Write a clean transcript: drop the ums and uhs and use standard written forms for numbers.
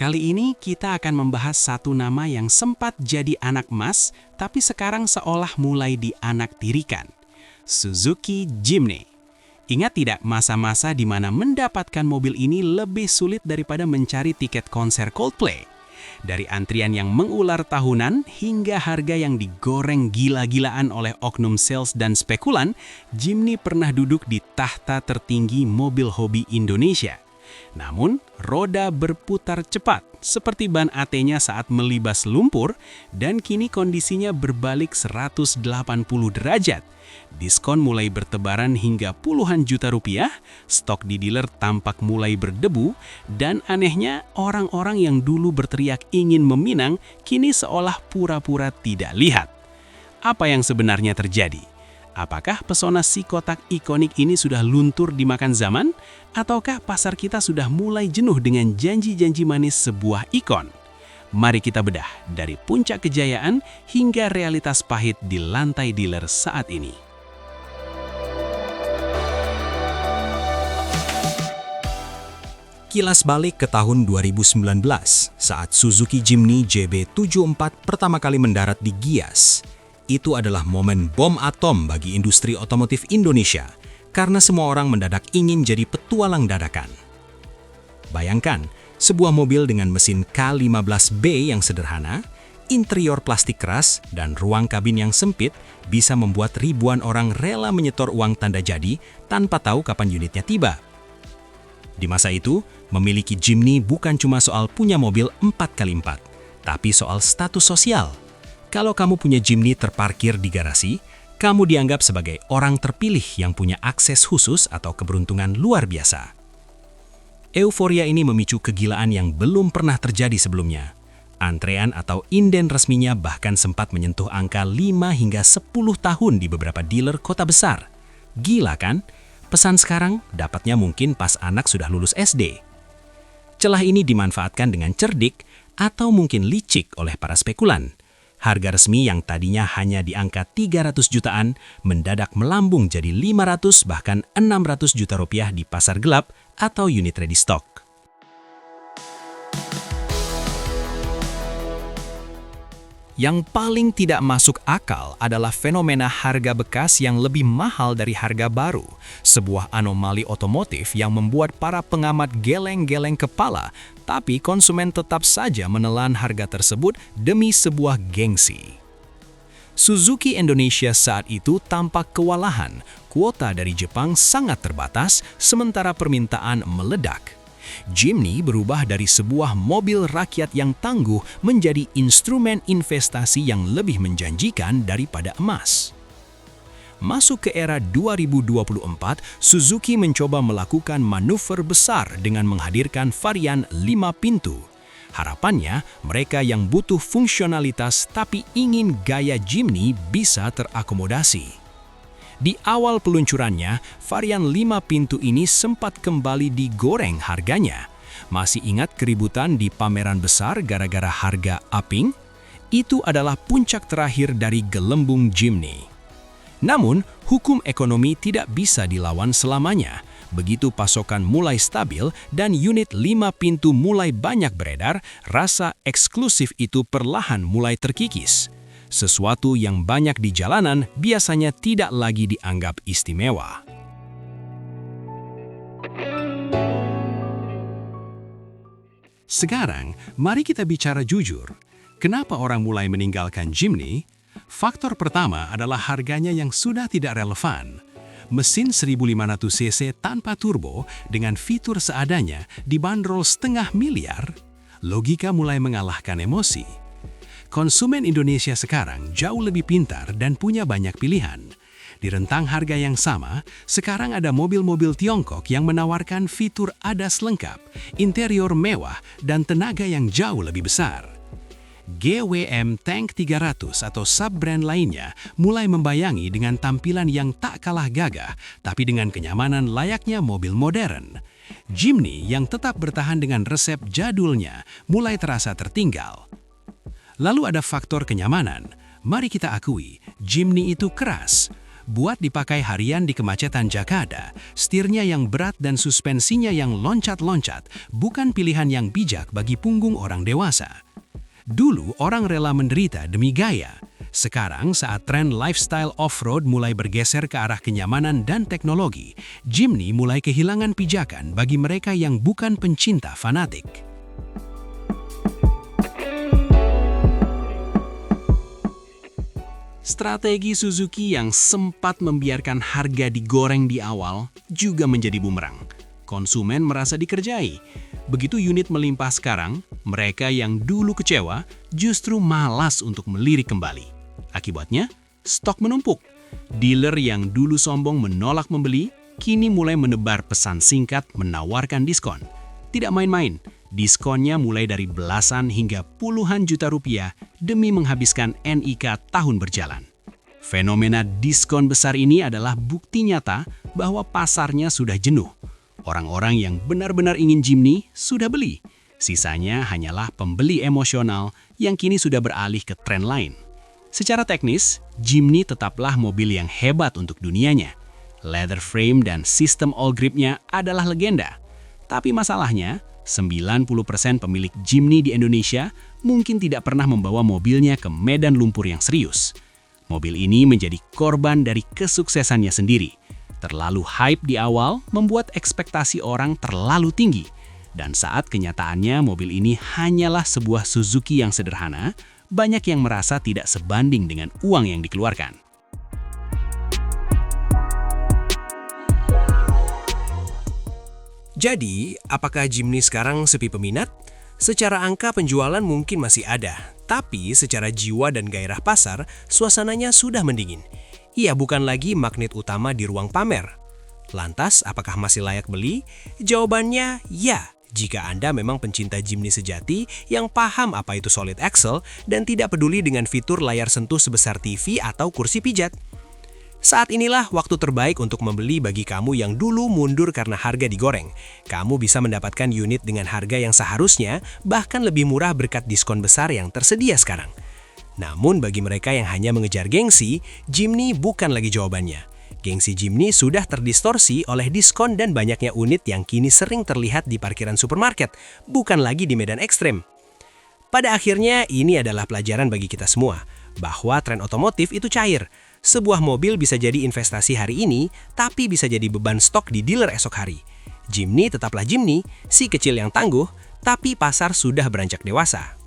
Kali ini kita akan membahas satu nama yang sempat jadi anak emas, tapi sekarang seolah mulai dianaktirikan. Suzuki Jimny. Ingat tidak masa-masa di mana mendapatkan mobil ini lebih sulit daripada mencari tiket konser Coldplay? Dari antrian yang mengular tahunan hingga harga yang digoreng gila-gilaan oleh oknum sales dan spekulan, Jimny pernah duduk di tahta tertinggi mobil hobi Indonesia. Namun, roda berputar cepat seperti ban AT-nya saat melibas lumpur dan kini kondisinya berbalik 180 derajat. Diskon mulai bertebaran hingga puluhan juta rupiah, stok di dealer tampak mulai berdebu, dan anehnya orang-orang yang dulu berteriak ingin meminang kini seolah pura-pura tidak lihat. Apa yang sebenarnya terjadi? Apakah pesona si kotak ikonik ini sudah luntur dimakan zaman? Ataukah pasar kita sudah mulai jenuh dengan janji-janji manis sebuah ikon? Mari kita bedah dari puncak kejayaan hingga realitas pahit di lantai dealer saat ini. Kilas balik ke tahun 2019 saat Suzuki Jimny JB74 pertama kali mendarat di Gias. Itu adalah momen bom atom bagi industri otomotif Indonesia karena semua orang mendadak ingin jadi petualang dadakan. Bayangkan, sebuah mobil dengan mesin K15B yang sederhana, interior plastik keras, dan ruang kabin yang sempit bisa membuat ribuan orang rela menyetor uang tanda jadi tanpa tahu kapan unitnya tiba. Di masa itu, memiliki Jimny bukan cuma soal punya mobil 4x4, tapi soal status sosial. Kalau kamu punya Jimny terparkir di garasi, kamu dianggap sebagai orang terpilih yang punya akses khusus atau keberuntungan luar biasa. Euforia ini memicu kegilaan yang belum pernah terjadi sebelumnya. Antrean atau inden resminya bahkan sempat menyentuh angka 5 hingga 10 tahun di beberapa dealer kota besar. Gila kan? Pesan sekarang dapatnya mungkin pas anak sudah lulus SD. Celah ini dimanfaatkan dengan cerdik atau mungkin licik oleh para spekulan. Harga resmi yang tadinya hanya di angka 300 jutaan mendadak melambung jadi 500 bahkan 600 juta rupiah di pasar gelap atau unit ready stock. Yang paling tidak masuk akal adalah fenomena harga bekas yang lebih mahal dari harga baru. Sebuah anomali otomotif yang membuat para pengamat geleng-geleng kepala, tapi konsumen tetap saja menelan harga tersebut demi sebuah gengsi. Suzuki Indonesia saat itu tampak kewalahan. Kuota dari Jepang sangat terbatas, sementara permintaan meledak. Jimny berubah dari sebuah mobil rakyat yang tangguh menjadi instrumen investasi yang lebih menjanjikan daripada emas. Masuk ke era 2024, Suzuki mencoba melakukan manuver besar dengan menghadirkan varian 5 pintu. Harapannya, mereka yang butuh fungsionalitas tapi ingin gaya Jimny bisa terakomodasi. Di awal peluncurannya, varian 5 pintu ini sempat kembali digoreng harganya. Masih ingat keributan di pameran besar gara-gara harga upping? Itu adalah puncak terakhir dari gelembung Jimny. Namun, hukum ekonomi tidak bisa dilawan selamanya. Begitu pasokan mulai stabil dan unit 5 pintu mulai banyak beredar, rasa eksklusif itu perlahan mulai terkikis. Sesuatu yang banyak di jalanan biasanya tidak lagi dianggap istimewa. Sekarang, mari kita bicara jujur. Kenapa orang mulai meninggalkan Jimny? Faktor pertama adalah harganya yang sudah tidak relevan. Mesin 1500 cc tanpa turbo dengan fitur seadanya dibanderol setengah miliar, logika mulai mengalahkan emosi. Konsumen Indonesia sekarang jauh lebih pintar dan punya banyak pilihan. Di rentang harga yang sama, sekarang ada mobil-mobil Tiongkok yang menawarkan fitur ADAS lengkap, interior mewah, dan tenaga yang jauh lebih besar. GWM Tank 300 atau sub-brand lainnya mulai membayangi dengan tampilan yang tak kalah gagah, tapi dengan kenyamanan layaknya mobil modern. Jimny yang tetap bertahan dengan resep jadulnya mulai terasa tertinggal. Lalu ada faktor kenyamanan. Mari kita akui, Jimny itu keras. Buat dipakai harian di kemacetan Jakarta, setirnya yang berat dan suspensinya yang loncat-loncat bukan pilihan yang bijak bagi punggung orang dewasa. Dulu orang rela menderita demi gaya. Sekarang saat tren lifestyle off-road mulai bergeser ke arah kenyamanan dan teknologi, Jimny mulai kehilangan pijakan bagi mereka yang bukan pencinta fanatik. Strategi Suzuki yang sempat membiarkan harga digoreng di awal juga menjadi bumerang. Konsumen merasa dikerjai. Begitu unit melimpah sekarang, mereka yang dulu kecewa justru malas untuk melirik kembali. Akibatnya, stok menumpuk. Dealer yang dulu sombong menolak membeli, kini mulai menebar pesan singkat menawarkan diskon. Tidak main-main, diskonnya mulai dari belasan hingga puluhan juta rupiah demi menghabiskan NIK tahun berjalan. Fenomena diskon besar ini adalah bukti nyata bahwa pasarnya sudah jenuh. Orang-orang yang benar-benar ingin Jimny sudah beli. Sisanya hanyalah pembeli emosional yang kini sudah beralih ke tren lain. Secara teknis, Jimny tetaplah mobil yang hebat untuk dunianya. Leather frame dan sistem all gripnya adalah legenda. Tapi masalahnya, 90% pemilik Jimny di Indonesia mungkin tidak pernah membawa mobilnya ke medan lumpur yang serius. Mobil ini menjadi korban dari kesuksesannya sendiri. Terlalu hype di awal membuat ekspektasi orang terlalu tinggi. Dan saat kenyataannya mobil ini hanyalah sebuah Suzuki yang sederhana, banyak yang merasa tidak sebanding dengan uang yang dikeluarkan. Jadi, apakah Jimny sekarang sepi peminat? Secara angka penjualan mungkin masih ada, tapi secara jiwa dan gairah pasar, suasananya sudah mendingin. Ia bukan lagi magnet utama di ruang pamer. Lantas, apakah masih layak beli? Jawabannya ya, jika Anda memang pencinta Jimny sejati yang paham apa itu solid axle dan tidak peduli dengan fitur layar sentuh sebesar TV atau kursi pijat. Saat inilah waktu terbaik untuk membeli bagi kamu yang dulu mundur karena harga digoreng. Kamu bisa mendapatkan unit dengan harga yang seharusnya bahkan lebih murah berkat diskon besar yang tersedia sekarang. Namun bagi mereka yang hanya mengejar gengsi, Jimny bukan lagi jawabannya. Gengsi Jimny sudah terdistorsi oleh diskon dan banyaknya unit yang kini sering terlihat di parkiran supermarket, bukan lagi di medan ekstrem. Pada akhirnya ini adalah pelajaran bagi kita semua, bahwa tren otomotif itu cair. Sebuah mobil bisa jadi investasi hari ini, tapi bisa jadi beban stok di dealer esok hari. Jimny tetaplah Jimny, si kecil yang tangguh, tapi pasar sudah beranjak dewasa.